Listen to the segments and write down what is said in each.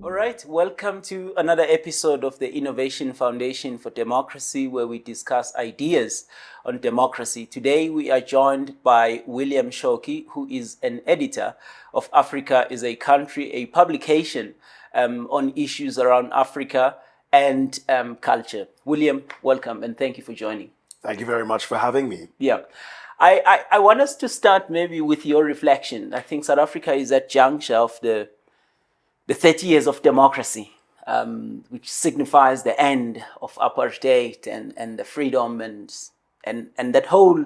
All right, welcome to another episode of the Innovation Foundation for Democracy, where we discuss ideas on democracy. Today, we are joined by William Shoki, who is an editor of Africa is a Country, a publication on issues around Africa and culture. William, welcome, and thank you for joining. Thank you very much for having me. Yeah. I want us to start maybe with your reflection. I think South Africa is at juncture of the 30 years of democracy, which signifies the end of apartheid and the freedom and that whole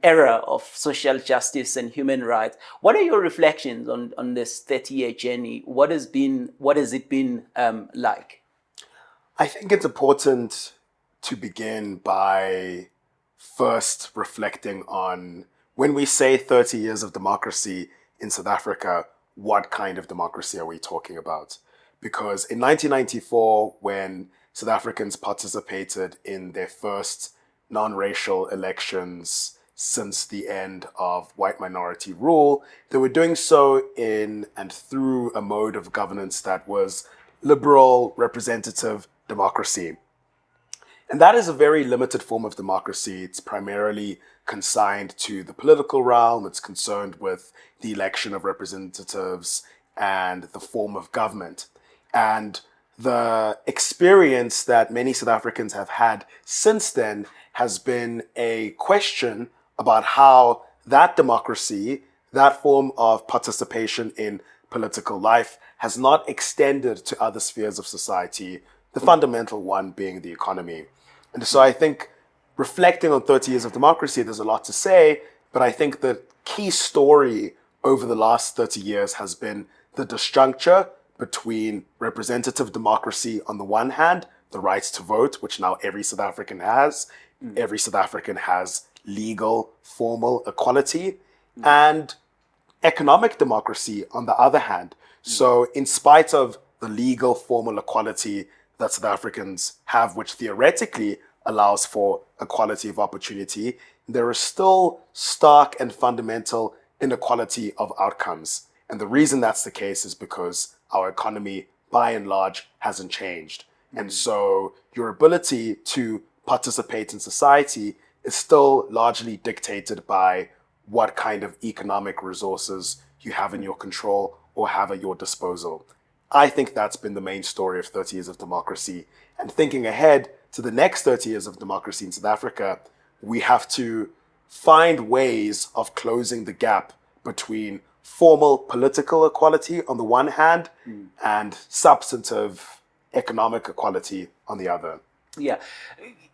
era of social justice and human rights. What are your reflections on this 30-year journey? What has it been like? I think it's important to begin by first reflecting on when we say 30 years of democracy in South Africa, what kind of democracy are we talking about? Because in 1994, when South Africans participated in their first non-racial elections since the end of white minority rule, they were doing so in and through a mode of governance that was liberal representative democracy. And that is a very limited form of democracy. It's primarily consigned to the political realm. It's concerned with the election of representatives and the form of government. And the experience that many South Africans have had since then has been a question about how that democracy, that form of participation in political life, has not extended to other spheres of society, the fundamental one being the economy. And so I think reflecting on 30 years of democracy, there's a lot to say, but I think the key story over the last 30 years has been the disjuncture between representative democracy on the one hand, the right to vote, which now every South African has. Every South African has legal, formal equality, and economic democracy on the other hand. So in spite of the legal, formal equality that South Africans have, which theoretically allows for equality of opportunity, there is still stark and fundamental inequality of outcomes. And the reason that's the case is because our economy, by and large, hasn't changed. And so your ability to participate in society is still largely dictated by what kind of economic resources you have in your control or have at your disposal. I think that's been the main story of 30 years of democracy. And thinking ahead to the next 30 years of democracy in South Africa, we have to find ways of closing the gap between formal political equality on the one hand and substantive economic equality on the other. Yeah,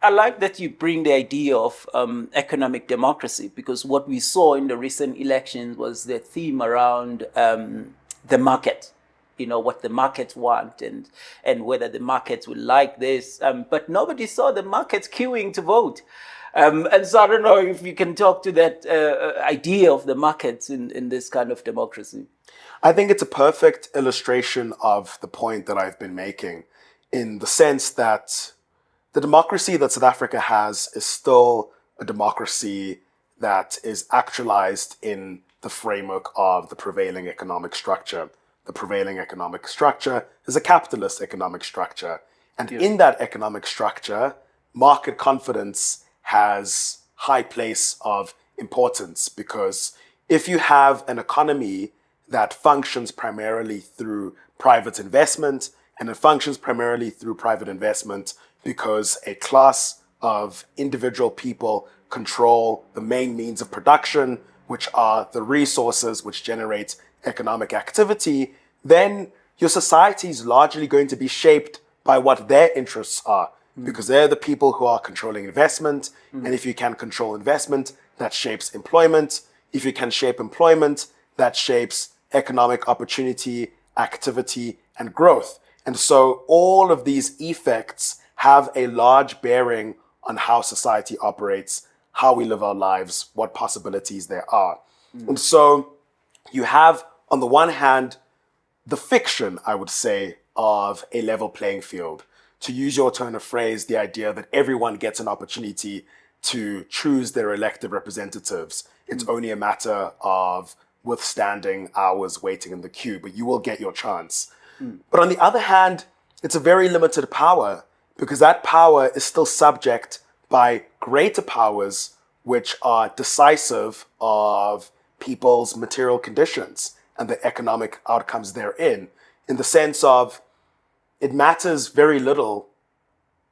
I like that you bring the idea of economic democracy, because what we saw in the recent elections was the theme around the market. You know, what the markets want and whether the markets will like this. But nobody saw the markets queuing to vote. And so I don't know if you can talk to that idea of the markets in this kind of democracy. I think it's a perfect illustration of the point that I've been making, in the sense that the democracy that South Africa has is still a democracy that is actualized in the framework of the prevailing economic structure. The prevailing economic structure is a capitalist economic structure. And in that economic structure, market confidence has high place of importance, because if you have an economy that functions primarily through private investment, and it functions primarily through private investment because a class of individual people control the main means of production, which are the resources which generate economic activity, then your society is largely going to be shaped by what their interests are, because they're the people who are controlling investment. And if you can control investment, that shapes employment. If you can shape employment, that shapes economic opportunity, activity, and growth. And so all of these effects have a large bearing on how society operates, how we live our lives, what possibilities there are. And so you have, on the one hand, the fiction, I would say, of a level playing field. To use your turn of phrase, the idea that everyone gets an opportunity to choose their elected representatives. It's only a matter of withstanding hours waiting in the queue, but you will get your chance. But on the other hand, it's a very limited power because that power is still subject by greater powers which are decisive of people's material conditions and the economic outcomes therein, in the sense of it matters very little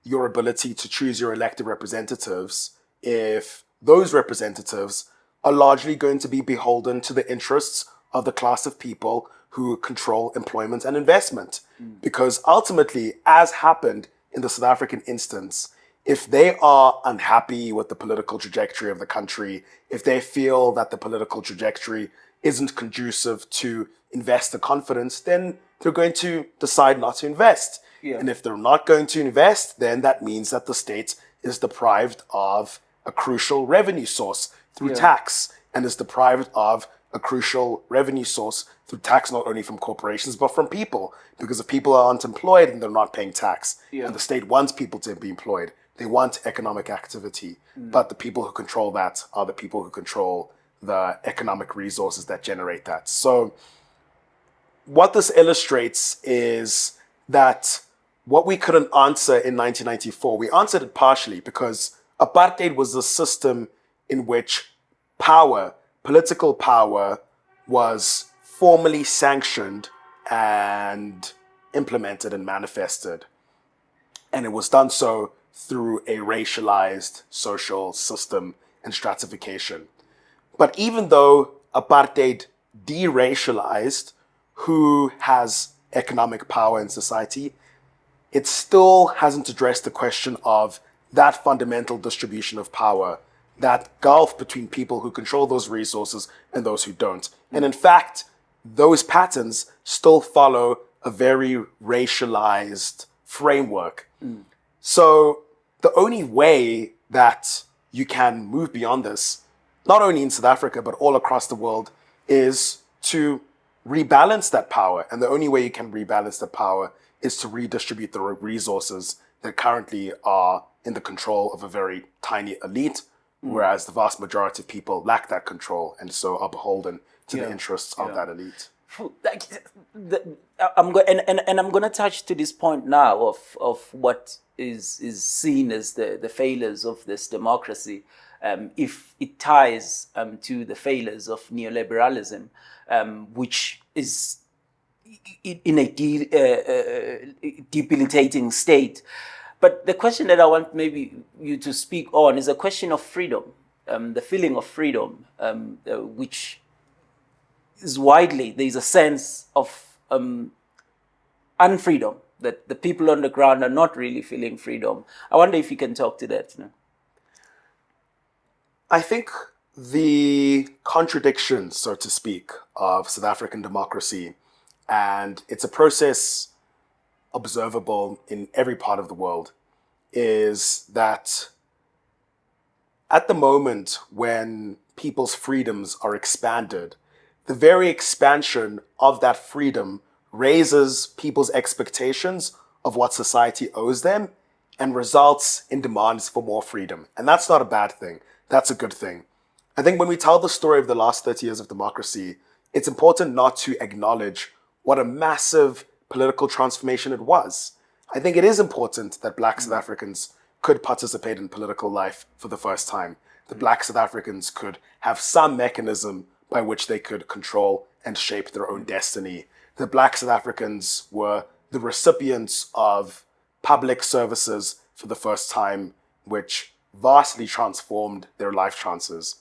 your ability to choose your elected representatives if those representatives are largely going to be beholden to the interests of the class of people who control employment and investment. Because ultimately, as happened in the South African instance, if they are unhappy with the political trajectory of the country, if they feel that the political trajectory isn't conducive to investor confidence, then they're going to decide not to invest. Yeah. And if they're not going to invest, then that means that the state is deprived of a crucial revenue source through tax, and is deprived of a crucial revenue source through tax, not only from corporations, but from people. Because if people aren't employed and they're not paying tax, and the state wants people to be employed, they want economic activity. But the people who control that are the people who control the economic resources that generate that. So what this illustrates is that what we couldn't answer in 1994, we answered it partially because apartheid was a system in which power, political power, was formally sanctioned and implemented and manifested. And it was done so through a racialized social system and stratification. But even though apartheid deracialized who has economic power in society, it still hasn't addressed the question of that fundamental distribution of power, that gulf between people who control those resources and those who don't. And in fact, those patterns still follow a very racialized framework. So the only way that you can move beyond this, not only in South Africa, but all across the world, is to rebalance that power. And the only way you can rebalance the power is to redistribute the resources that currently are in the control of a very tiny elite, whereas the vast majority of people lack that control and so are beholden to the interests of that elite. I'm going to touch to this point now of what is seen as the failures of this democracy, if it ties to the failures of neoliberalism, which is in a debilitating state. But the question that I want maybe you to speak on is a question of freedom, the feeling of freedom, which is widely, there's a sense of unfreedom, that the people on the ground are not really feeling freedom. I wonder if you can talk to that. You know? I think the contradiction, so to speak, of South African democracy, and it's a process observable in every part of the world, is that at the moment when people's freedoms are expanded, the very expansion of that freedom raises people's expectations of what society owes them and results in demands for more freedom. And that's not a bad thing. That's a good thing. I think when we tell the story of the last 30 years of democracy, it's important not to acknowledge what a massive political transformation it was. I think it is important that Black South Africans could participate in political life for the first time. The Black South Africans could have some mechanism by which they could control and shape their own destiny. The Black South Africans were the recipients of public services for the first time, which vastly transformed their life chances.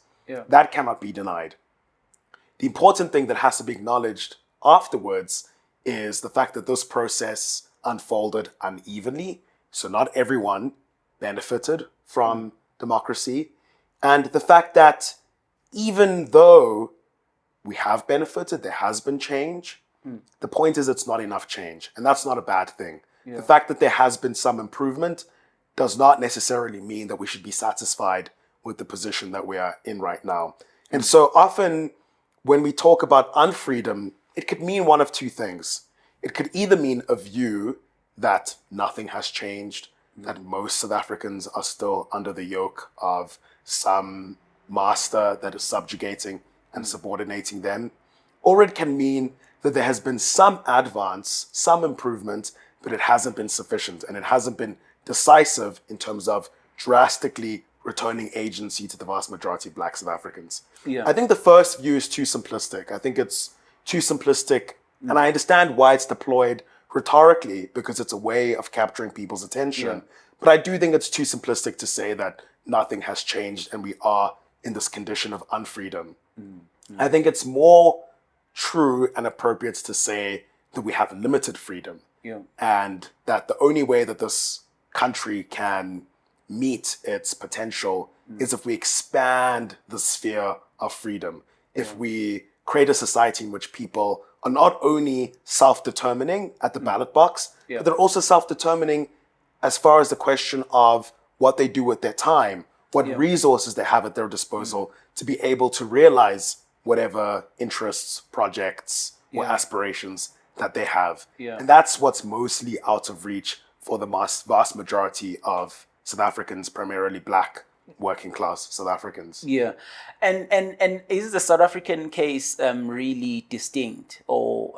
That cannot be denied. The important thing that has to be acknowledged afterwards is the fact that this process unfolded unevenly. So not everyone benefited from democracy. And the fact that even though we have benefited, there has been change, the point is it's not enough change. And that's not a bad thing. The fact that there has been some improvement does not necessarily mean that we should be satisfied with the position that we are in right now. And so often when we talk about unfreedom, it could mean one of two things. It could either mean a view that nothing has changed, that most South Africans are still under the yoke of some master that is subjugating and subordinating them. Or it can mean that there has been some advance, some improvement, but it hasn't been sufficient, and it hasn't been decisive in terms of drastically returning agency to the vast majority of Black South Africans. Yeah. I think the first view is too simplistic. I think it's too simplistic, and I understand why it's deployed rhetorically, because it's a way of capturing people's attention. Yeah. But I do think it's too simplistic to say that nothing has changed and we are in this condition of unfreedom. I think it's more true and appropriate to say that we have limited freedom, and that the only way that this country can meet its potential is if we expand the sphere of freedom, if we create a society in which people are not only self-determining at the ballot box, but they're also self-determining as far as the question of what they do with their time, what resources they have at their disposal to be able to realize whatever interests, projects, or aspirations that they have. And that's what's mostly out of reach for the vast majority of South Africans, primarily Black working class South Africans. Yeah. And is the South African case really distinct? Or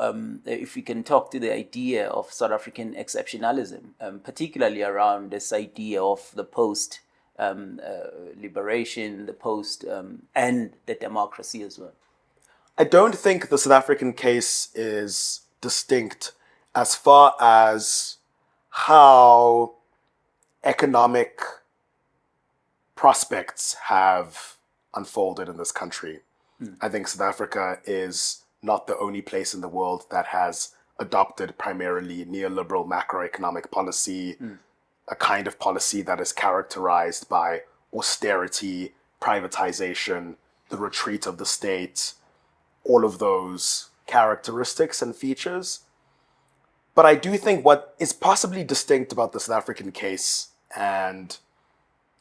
if we can talk to the idea of South African exceptionalism, particularly around this idea of the post liberation, the post and the democracy as well. I don't think the South African case is distinct as far as how economic prospects have unfolded in this country. I think South Africa is not the only place in the world that has adopted primarily neoliberal macroeconomic policy, a kind of policy that is characterized by austerity, privatization, the retreat of the state, all of those characteristics and features. But I do think what is possibly distinct about the South African case, and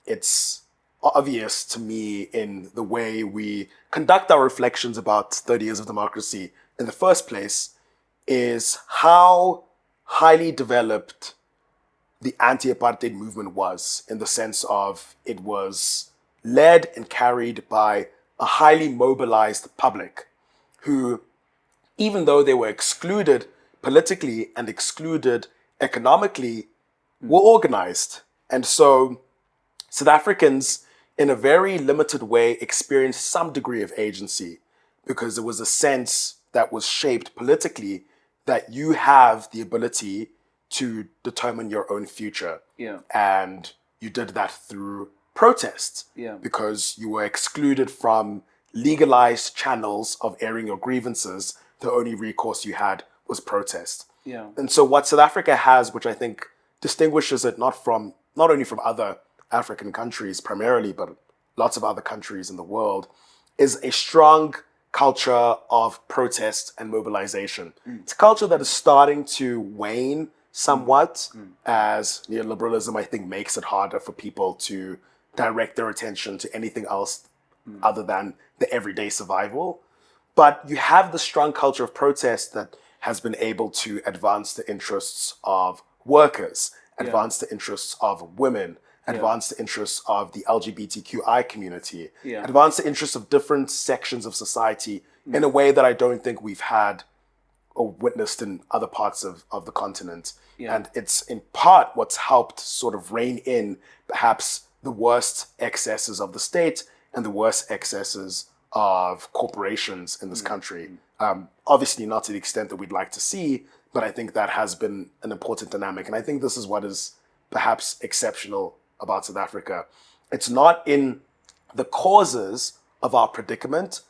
it's obvious to me in the way we conduct our reflections about 30 years of democracy in the first place, is how highly developed the anti-apartheid movement was, in the sense of it was led and carried by a highly mobilized public who, even though they were excluded politically and excluded economically, were organized. And so South Africans, in a very limited way, experienced some degree of agency, because there was a sense that was shaped politically that you have the ability to determine your own future. And you did that through protests, because you were excluded from legalized channels of airing your grievances. The only recourse you had was protest. And so what South Africa has, which I think distinguishes it not only from other African countries primarily, but lots of other countries in the world, is a strong culture of protest and mobilization. It's a culture that is starting to wane somewhat as neoliberalism, I think, makes it harder for people to direct their attention to anything else other than the everyday survival. But you have the strong culture of protest that has been able to advance the interests of workers, advance the interests of women, advance the interests of the LGBTQI community, advance the interests of different sections of society in a way that I don't think we've had or witnessed in other parts of the continent. And it's in part what's helped sort of rein in perhaps the worst excesses of the state and the worst excesses of corporations in this country. Obviously not to the extent that we'd like to see, but I think that has been an important dynamic. And I think this is what is perhaps exceptional about South Africa. It's not in the causes of our predicament,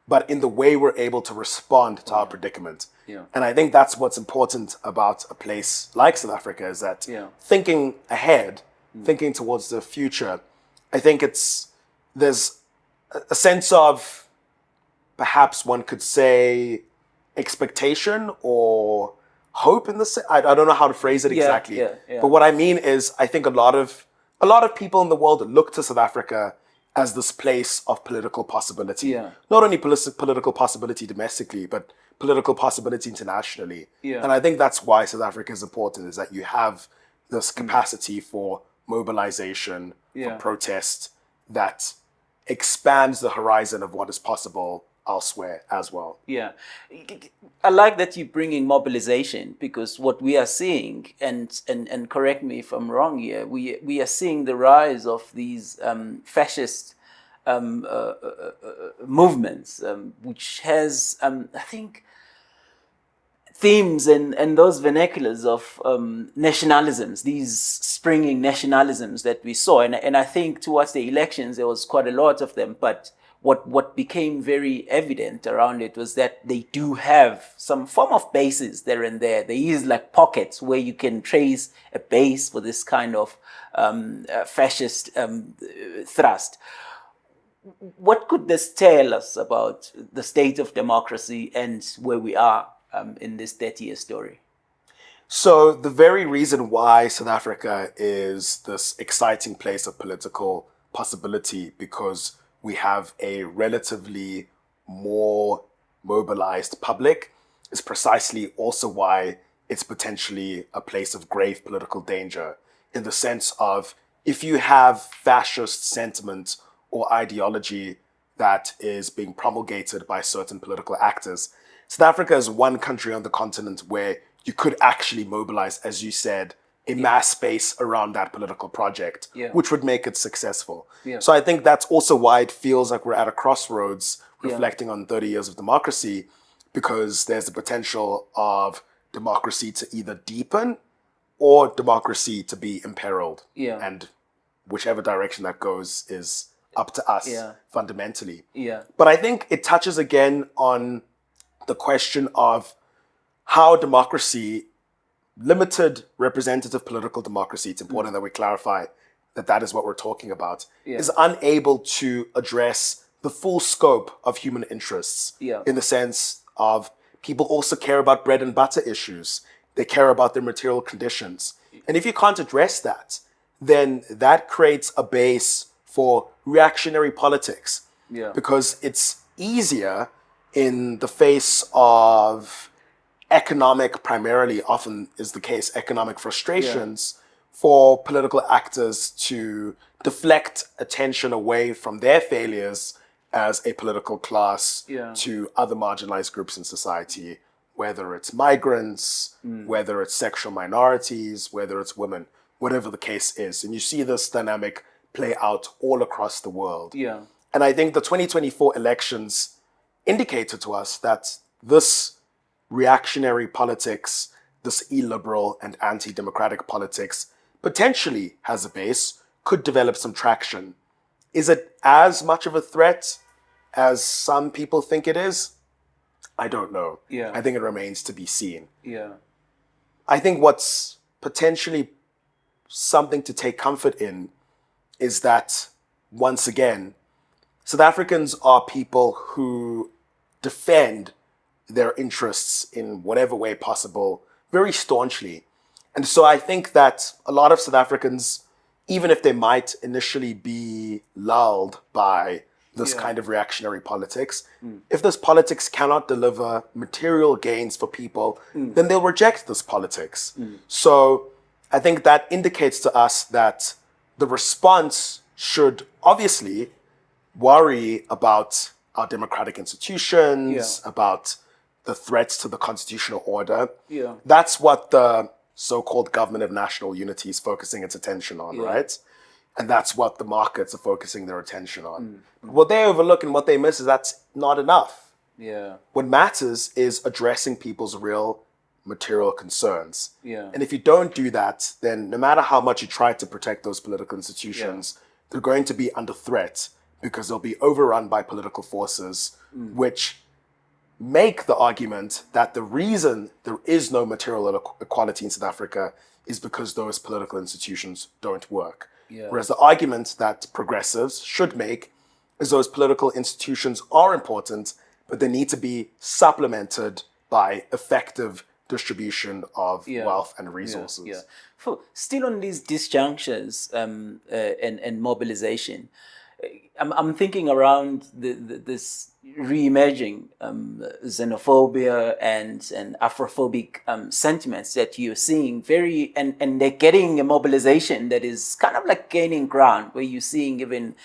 but in the way we're able to respond to our predicament. And I think that's what's important about a place like South Africa, is that thinking ahead, thinking towards the future, I think there's a sense of, perhaps one could say, expectation or hope in the I don't know how to phrase it exactly. But what I mean is, I think a lot of people in the world look to South Africa as this place of political possibility. Not only political possibility domestically, but political possibility internationally. And I think that's why South Africa is important, is that you have this capacity for mobilization, for protest, that expands the horizon of what is possible elsewhere as well. Yeah. I like that you bring in mobilization, because what we are seeing, and correct me if I'm wrong here, we are seeing the rise of these fascist movements, which has, I think, themes and those vernaculars of nationalisms, these springing nationalisms that we saw. And I think towards the elections, there was quite a lot of them. But what became very evident around it was that they do have some form of bases there and there. There is like pockets where you can trace a base for this kind of fascist thrust. What could this tell us about the state of democracy and where we are in this 30-year story? So the very reason why South Africa is this exciting place of political possibility, because we have a relatively more mobilized public, is precisely also why it's potentially a place of grave political danger, in the sense of, if you have fascist sentiment or ideology that is being promulgated by certain political actors, South Africa is one country on the continent where you could actually mobilize, as you said, a mass base around that political project, which would make it successful. So I think that's also why it feels like we're at a crossroads, reflecting on 30 years of democracy, because there's the potential of democracy to either deepen or democracy to be imperiled. And whichever direction that goes is up to us fundamentally. But I think it touches again on the question of how democracy, limited representative political democracy, it's important that we clarify that that is what we're talking about, is unable to address the full scope of human interests, in the sense of people also care about bread and butter issues. They care about their material conditions. And if you can't address that, then that creates a base for reactionary politics, because it's easier in the face of economic, primarily often is the case, economic frustrations, for political actors to deflect attention away from their failures as a political class to other marginalized groups in society, whether it's migrants, whether it's sexual minorities, whether it's women, whatever the case is. And you see this dynamic play out all across the world. And I think the 2024 elections indicated to us that this reactionary politics, this illiberal and anti-democratic politics, potentially has a base, could develop some traction. Is it as much of a threat as some people think it is? I don't know. I think it remains to be seen. I think what's potentially something to take comfort in is that, once again, South Africans are people who defend their interests in whatever way possible very staunchly. And so I think that a lot of South Africans, even if they might initially be lulled by this kind of reactionary politics, if this politics cannot deliver material gains for people, then they'll reject this politics. So I think that indicates to us that the response should obviously worry about our democratic institutions, about the threats to the constitutional order. That's what the so-called government of national unity is focusing its attention on, right? And that's what the markets are focusing their attention on. What they overlook and what they miss is that's not enough. What matters is addressing people's real material concerns. And if you don't do that, then no matter how much you try to protect those political institutions, they're going to be under threat, because they'll be overrun by political forces, which make the argument that the reason there is no material equality in South Africa is because those political institutions don't work. Whereas the argument that progressives should make is those political institutions are important, but they need to be supplemented by effective distribution of wealth and resources. Still on these disjunctures and mobilization, I'm thinking around this re-emerging xenophobia and Afrophobic sentiments that you're seeing and they're getting a mobilization that is kind of like gaining ground, where you're seeing even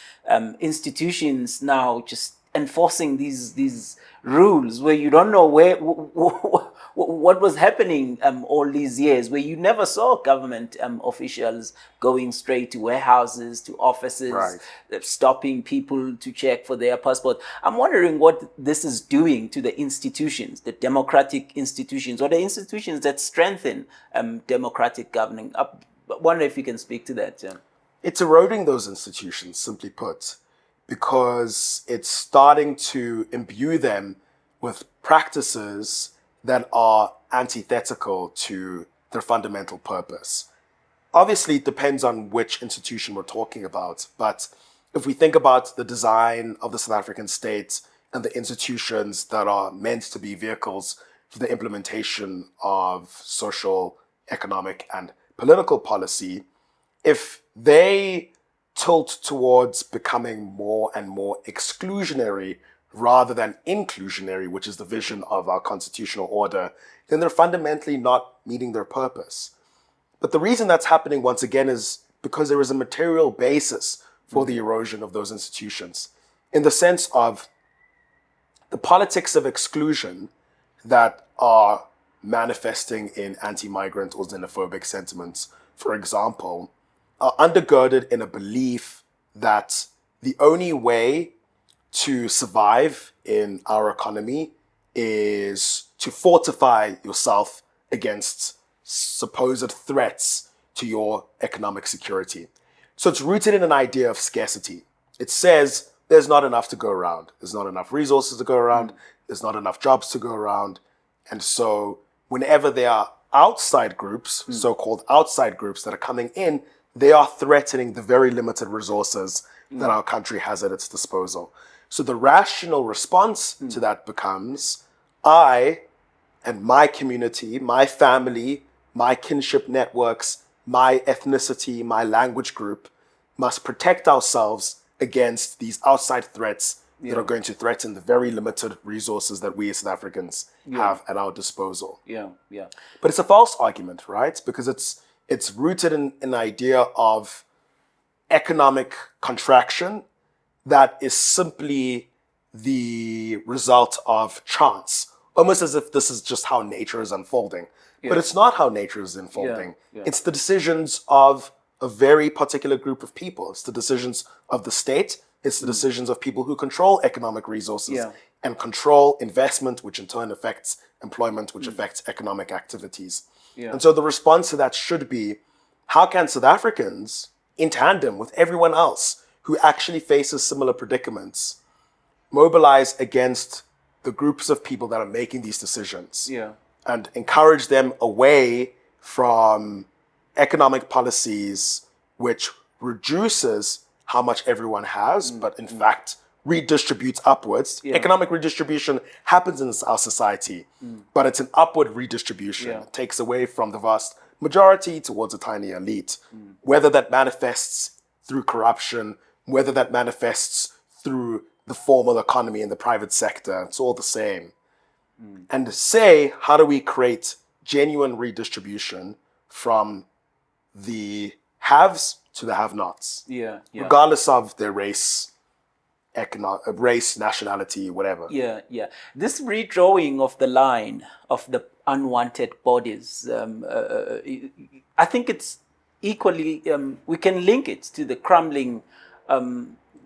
institutions now just enforcing these rules where you don't know what was happening all these years, where you never saw government officials going straight to warehouses, to offices, Right. stopping people to check for their passport. I'm wondering what this is doing to the institutions, the democratic institutions, or the institutions that strengthen democratic governing. I wonder if you can speak to that. Yeah. It's eroding those institutions, simply put, because it's starting to imbue them with practices that are antithetical to their fundamental purpose. Obviously, it depends on which institution we're talking about, but if we think about the design of the South African state and the institutions that are meant to be vehicles for the implementation of social, economic, and political policy, if they tilt towards becoming more and more exclusionary rather than inclusionary, which is the vision of our constitutional order, then they're fundamentally not meeting their purpose. But the reason that's happening, once again, is because there is a material basis for the erosion of those institutions, in the sense of the politics of exclusion that are manifesting in anti-migrant or xenophobic sentiments, for example, are undergirded in a belief that the only way to survive in our economy is to fortify yourself against supposed threats to your economic security. So it's rooted in an idea of scarcity. It says there's not enough to go around. There's not enough resources to go around. There's not enough jobs to go around. And so whenever there are outside groups, so-called outside groups that are coming in, they are threatening the very limited resources that our country has at its disposal. So the rational response to that becomes, I and my community, my family, my kinship networks, my ethnicity, my language group must protect ourselves against these outside threats that are going to threaten the very limited resources that we as South Africans have at our disposal. But it's a false argument, right? Because it's rooted in an idea of economic contraction that is simply the result of chance, almost as if this is just how nature is unfolding. But it's not how nature is unfolding. It's the decisions of a very particular group of people. It's the decisions of the state. It's the decisions of people who control economic resources and control investment, which in turn affects employment, which affects economic activities. And so the response to that should be, how can South Africans, in tandem with everyone else who actually faces similar predicaments, mobilize against the groups of people that are making these decisions and encourage them away from economic policies which reduces how much everyone has, but in fact redistributes upwards. Economic redistribution happens in our society, but it's an upward redistribution. It takes away from the vast majority towards a tiny elite. Whether that manifests through corruption, whether that manifests through the formal economy and the private sector, it's all the same. And say, how do we create genuine redistribution from the haves to the have-nots, regardless of their race, race, nationality, whatever. This redrawing of the line of the unwanted bodies, I think it's equally, we can link it to the crumbling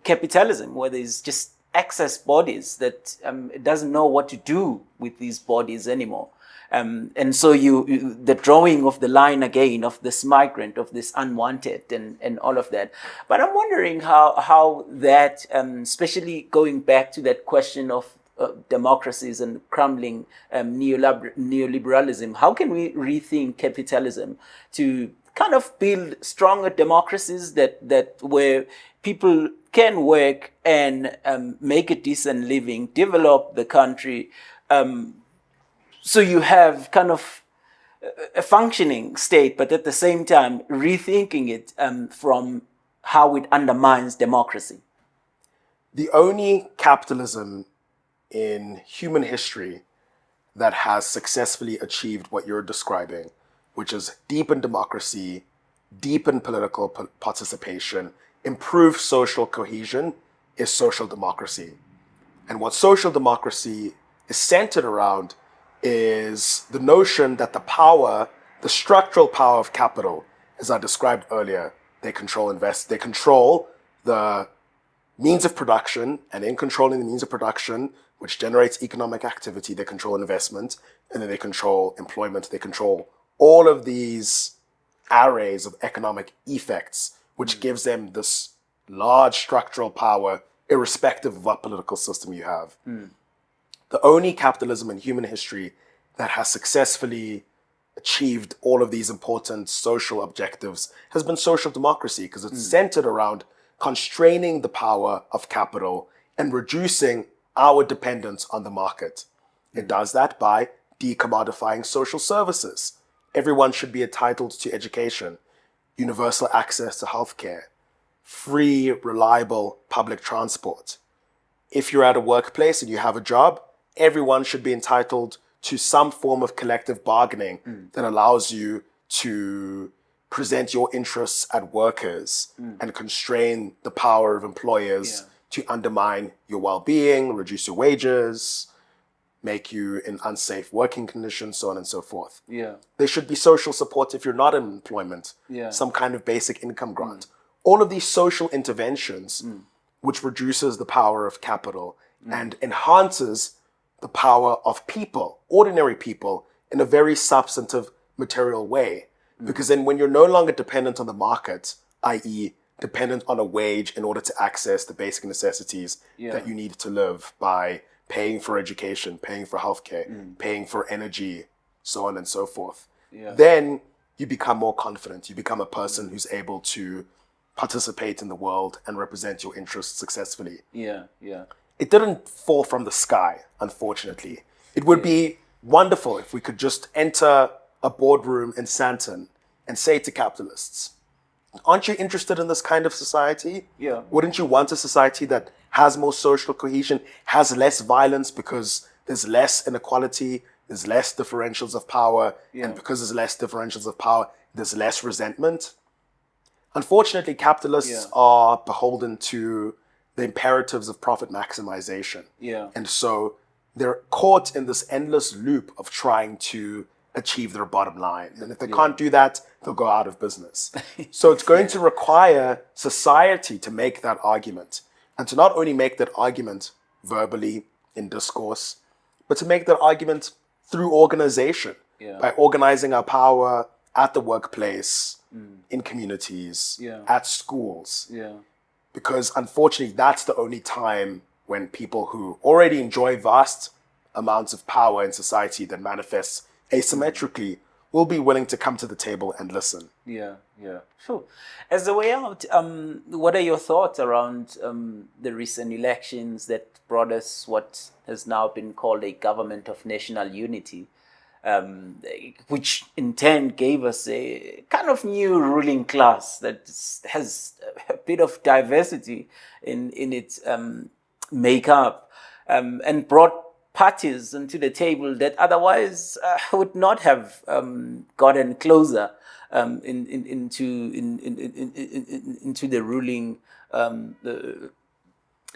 capitalism, where there's just excess bodies that it doesn't know what to do with these bodies anymore. And so the drawing of the line again of this migrant, of this unwanted and all of that. But I'm wondering how that, especially going back to that question of democracies and crumbling neoliberalism, how can we rethink capitalism to kind of build stronger democracies that where people can work and make a decent living, develop the country, so you have kind of a functioning state, but at the same time rethinking it from how it undermines democracy. The only capitalism in human history that has successfully achieved what you're describing, which is deepen democracy, deepen political participation, improve social cohesion, is social democracy. And what social democracy is centered around is the notion that the power, the structural power of capital, as I described earlier, they control the means of production, and in controlling the means of production, which generates economic activity, they control investment, and then they control employment, they control all of these arrays of economic effects, which gives them this large structural power, irrespective of what political system you have. The only capitalism in human history that has successfully achieved all of these important social objectives has been social democracy, because it's centered around constraining the power of capital and reducing our dependence on the market. It does that by decommodifying social services. Everyone should be entitled to education, universal access to healthcare, free, reliable public transport. If you're at a workplace and you have a job, everyone should be entitled to some form of collective bargaining that allows you to present your interests at workers and constrain the power of employers to undermine your well-being, reduce your wages, make you in unsafe working conditions, so on and so forth. There should be social support if you're not in employment, some kind of basic income grant. All of these social interventions, which reduces the power of capital and enhances the power of people, ordinary people, in a very substantive, material way. Because then when you're no longer dependent on the market, i.e. dependent on a wage in order to access the basic necessities that you need to live by paying for education, paying for healthcare, paying for energy, so on and so forth, then you become more confident. You become a person who's able to participate in the world and represent your interests successfully. It didn't fall from the sky, unfortunately. It would be wonderful if we could just enter a boardroom in Santon and say to capitalists, aren't you interested in this kind of society? Wouldn't you want a society that has more social cohesion, has less violence because there's less inequality, there's less differentials of power, and because there's less differentials of power, there's less resentment? Unfortunately, capitalists are beholden to the imperatives of profit maximization. And so they're caught in this endless loop of trying to achieve their bottom line. And if they can't do that, they'll go out of business. So it's going to require society to make that argument. And to not only make that argument verbally in discourse, but to make that argument through organization, by organizing our power at the workplace, in communities, at schools. Because unfortunately, that's the only time when people who already enjoy vast amounts of power in society that manifests asymmetrically will be willing to come to the table and listen. Sure. As a way out, what are your thoughts around the recent elections that brought us what has now been called a government of national unity, which in turn gave us a kind of new ruling class that has a bit of diversity in its makeup, and brought parties onto the table that otherwise would not have gotten closer into the ruling,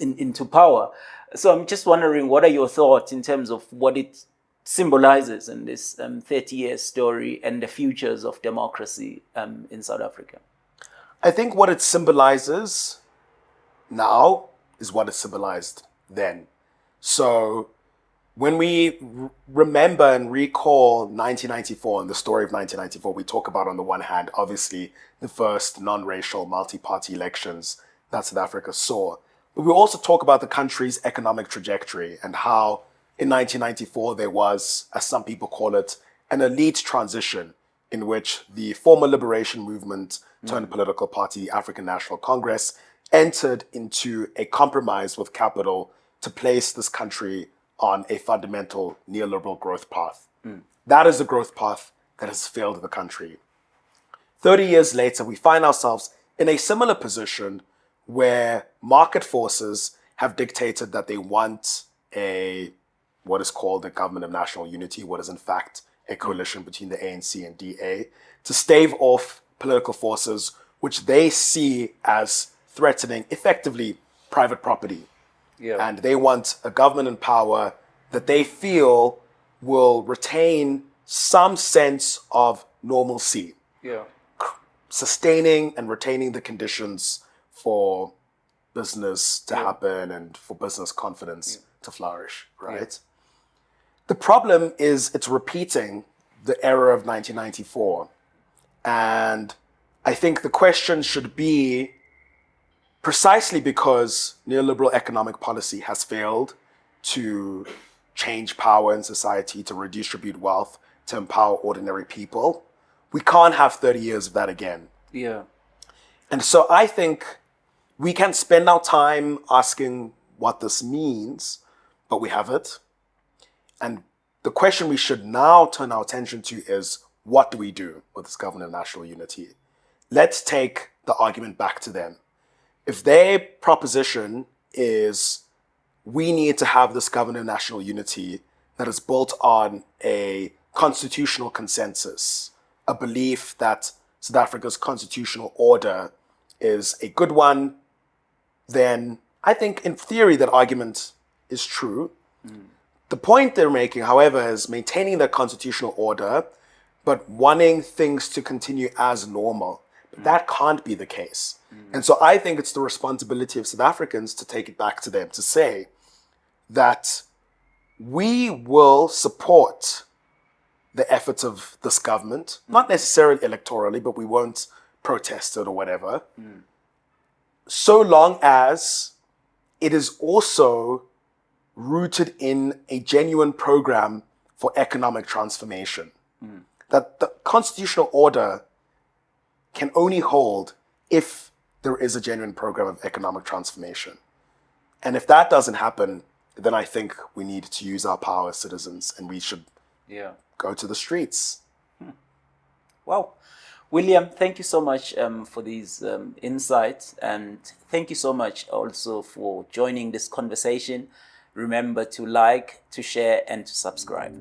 into power. So I'm just wondering, what are your thoughts in terms of what it symbolizes in this 30-year story and the futures of democracy in South Africa? I think what it symbolizes now is what it symbolized then. So when we remember and recall 1994 and the story of 1994, we talk about, on the one hand, obviously, the first non-racial multi-party elections that South Africa saw. But we also talk about the country's economic trajectory and how in 1994 there was, as some people call it, an elite transition in which the former liberation movement turned political party, the African National Congress, entered into a compromise with capital to place this country on a fundamental neoliberal growth path. That is a growth path that has failed the country. 30 years later, we find ourselves in a similar position where market forces have dictated that they want what is called a government of national unity, what is in fact a coalition between the ANC and DA, to stave off political forces which they see as threatening, effectively, private property. And they want a government in power that they feel will retain some sense of normalcy, sustaining and retaining the conditions for business to happen and for business confidence to flourish, right? The problem is it's repeating the era of 1994. And I think the question should be, precisely because neoliberal economic policy has failed to change power in society, to redistribute wealth, to empower ordinary people, we can't have 30 years of that again. And so I think we can spend our time asking what this means, but we have it. And the question we should now turn our attention to is, what do we do with this government of national unity? Let's take the argument back to them. If their proposition is, we need to have this government of national unity that is built on a constitutional consensus, a belief that South Africa's constitutional order is a good one, then I think in theory that argument is true. The point they're making, however, is maintaining the constitutional order, but wanting things to continue as normal. But that can't be the case. And so I think it's the responsibility of South Africans to take it back to them, to say that we will support the efforts of this government, not necessarily electorally, but we won't protest it or whatever, so long as it is also rooted in a genuine program for economic transformation. That the constitutional order can only hold if there is a genuine program of economic transformation. And if that doesn't happen, then I think we need to use our power as citizens and we should go to the streets. Well, William, thank you so much for these insights, and thank you so much also for joining this conversation. Remember to like, to share, and to subscribe.